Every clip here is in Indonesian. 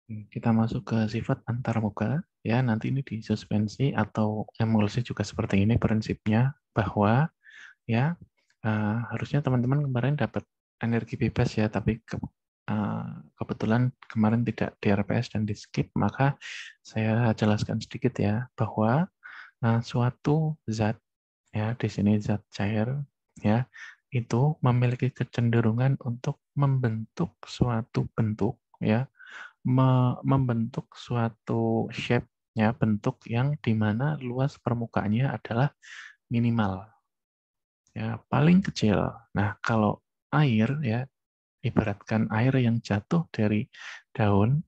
Kita masuk ke sifat antarmuka, ya. Nanti ini di suspensi atau emulsi juga seperti ini prinsipnya, bahwa ya harusnya teman-teman kemarin dapat energi bebas ya, tapi kebetulan kemarin tidak di RPS dan di skip, maka saya jelaskan sedikit ya, bahwa suatu zat, ya di sini zat cair, ya, itu memiliki kecenderungan untuk membentuk suatu bentuk, ya, membentuk suatu shape, ya, bentuk yang dimana luas permukaannya adalah minimal, ya, paling kecil. Nah, kalau air, ya, ibaratkan air yang jatuh dari daun,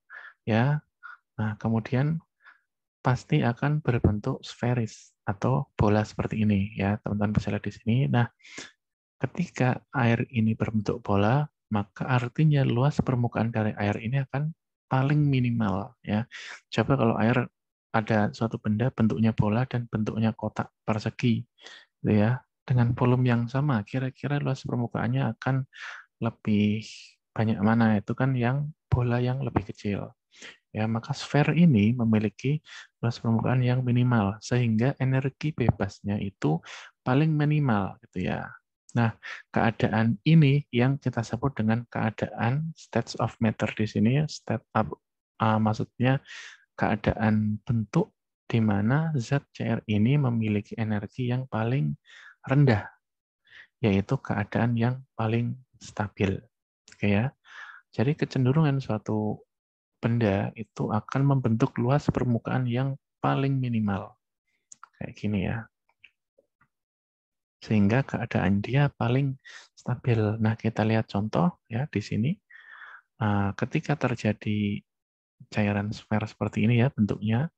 ya, nah kemudian pasti akan berbentuk sferis atau bola seperti ini, ya, teman-teman bisa lihat di sini. Nah, ketika air ini berbentuk bola, maka artinya luas permukaan dari air ini akan paling minimal, ya. Coba kalau air ada suatu benda bentuknya bola dan bentuknya kotak persegi, gitu ya. Dengan volume yang sama, kira-kira luas permukaannya akan lebih banyak mana? Itu kan yang bola yang lebih kecil. Ya, maka sfer ini memiliki luas permukaan yang minimal sehingga energi bebasnya itu paling minimal gitu ya. Nah, keadaan ini yang kita sebut dengan keadaan states of matter di sini, state up, maksudnya keadaan bentuk di mana zat cair ini memiliki energi yang paling rendah, yaitu keadaan yang paling stabil. Oke ya. Jadi kecenderungan suatu benda itu akan membentuk luas permukaan yang paling minimal. Kayak gini ya. Sehingga keadaan dia paling stabil. Nah, kita lihat contoh ya di sini. Ketika terjadi cairan sfer seperti ini ya bentuknya,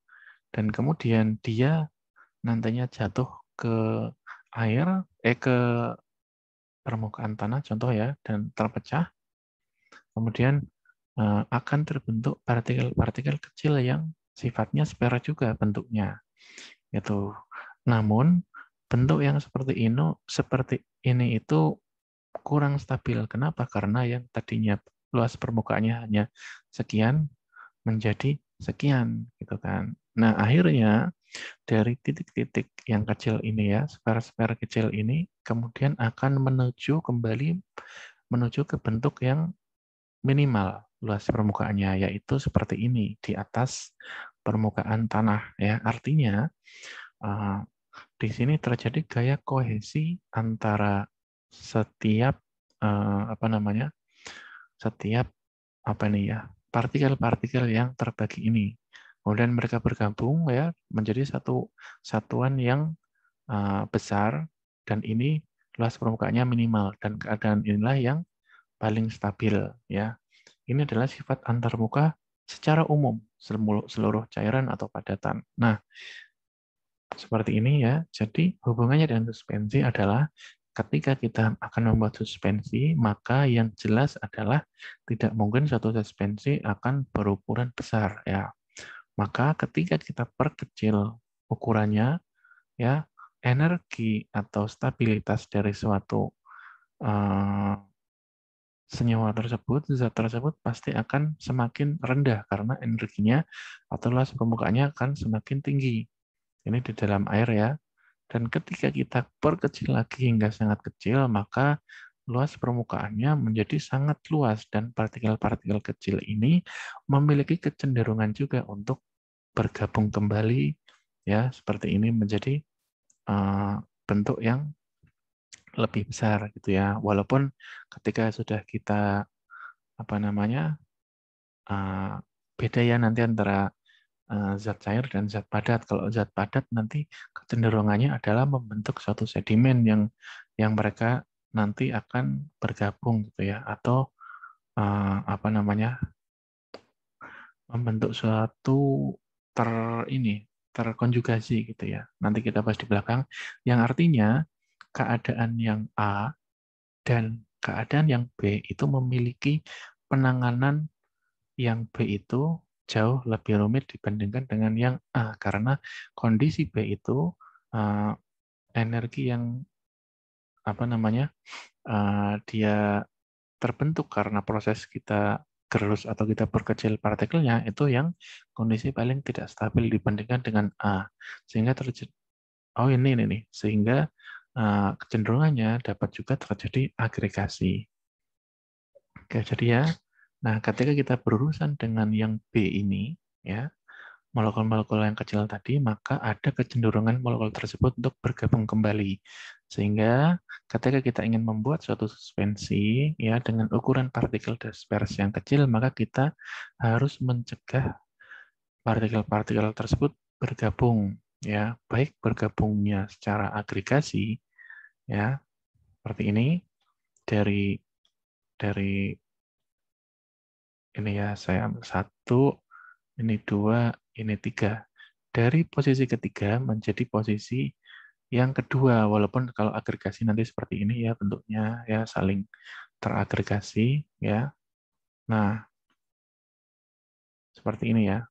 dan kemudian dia nantinya jatuh ke air, ke permukaan tanah contoh ya, dan terpecah, kemudian akan terbentuk partikel-partikel kecil yang sifatnya sfer juga bentuknya. Gitu. Namun bentuk yang seperti ini itu kurang stabil. Kenapa? Karena yang tadinya luas permukaannya hanya sekian menjadi sekian, gitu kan. Nah, akhirnya dari titik-titik yang kecil ini ya, sfer-sfer kecil ini kemudian akan menuju ke bentuk yang minimal luas permukaannya, yaitu seperti ini di atas permukaan tanah ya. Artinya di sini terjadi gaya kohesi antara setiap apa namanya, setiap apa nih ya, partikel-partikel yang terbagi ini. Kemudian mereka bergabung ya menjadi satu satuan yang besar, dan ini luas permukaannya minimal, dan keadaan inilah yang paling stabil ya. Ini adalah sifat antarmuka secara umum seluruh cairan atau padatan. Nah, seperti ini ya. Jadi hubungannya dengan suspensi adalah ketika kita akan membuat suspensi, maka yang jelas adalah tidak mungkin satu suspensi akan berukuran besar ya. Maka ketika kita perkecil ukurannya ya, energi atau stabilitas dari suatu senyawa tersebut, zat tersebut pasti akan semakin rendah karena energinya atau luas permukaannya akan semakin tinggi. Ini di dalam air ya. Dan ketika kita perkecil lagi hingga sangat kecil, maka luas permukaannya menjadi sangat luas, dan partikel-partikel kecil ini memiliki kecenderungan juga untuk bergabung kembali ya seperti ini menjadi bentuk yang lebih besar gitu ya. Walaupun ketika sudah kita apa namanya beda ya nanti antara zat cair dan zat padat. Kalau zat padat nanti kecenderungannya adalah membentuk suatu sedimen yang mereka nanti akan bergabung gitu ya, atau apa namanya, membentuk suatu ter ini terkonjugasi gitu ya. Nanti kita bahas di belakang. Yang artinya keadaan yang A dan keadaan yang B itu memiliki penanganan yang B itu jauh lebih rumit dibandingkan dengan yang A, karena kondisi B itu energi yang apa namanya dia terbentuk karena proses kita gerus atau kita perkecil partikelnya, itu yang kondisi paling tidak stabil dibandingkan dengan A. Sehingga terjadi, ini nih, sehingga kecenderungannya dapat juga terjadi agregasi. Oke, jadi ya, nah ketika kita berurusan dengan yang B ini, ya, molekul-molekul yang kecil tadi, maka ada kecenderungan molekul tersebut untuk bergabung kembali. Sehingga ketika kita ingin membuat suatu suspensi ya dengan ukuran partikel dispersi yang kecil, maka kita harus mencegah partikel-partikel tersebut bergabung ya, baik bergabungnya secara agregasi ya, seperti ini dari ini ya, saya ambil 1, ini 2, ini 3. Dari posisi ketiga menjadi posisi yang kedua, walaupun kalau agregasi nanti seperti ini ya bentuknya ya saling teragregasi ya. Nah, seperti ini ya.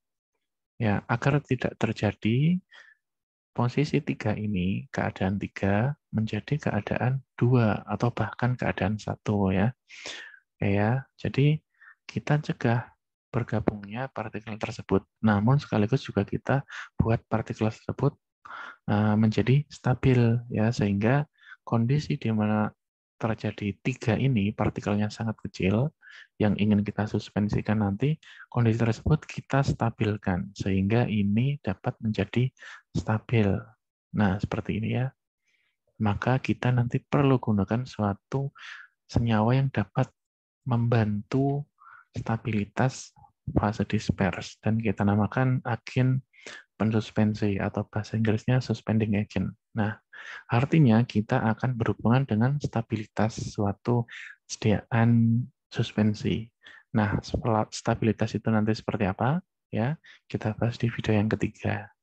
Ya, agar tidak terjadi posisi 3 ini, keadaan 3 menjadi keadaan 2 atau bahkan keadaan 1 ya. Ya, jadi kita cegah bergabungnya partikel tersebut. Namun sekaligus juga kita buat partikel tersebut menjadi stabil ya, sehingga kondisi di mana terjadi 3 ini partikelnya sangat kecil yang ingin kita suspensikan nanti, kondisi tersebut kita stabilkan sehingga ini dapat menjadi stabil. Nah, seperti ini ya. Maka kita nanti perlu gunakan suatu senyawa yang dapat membantu stabilitas fase dispers dan kita namakan agen pensuspensi atau bahasa Inggrisnya suspending agent. Nah, artinya kita akan berhubungan dengan stabilitas suatu sediaan suspensi. Nah, stabilitas itu nanti seperti apa? Ya, kita bahas di video yang ketiga.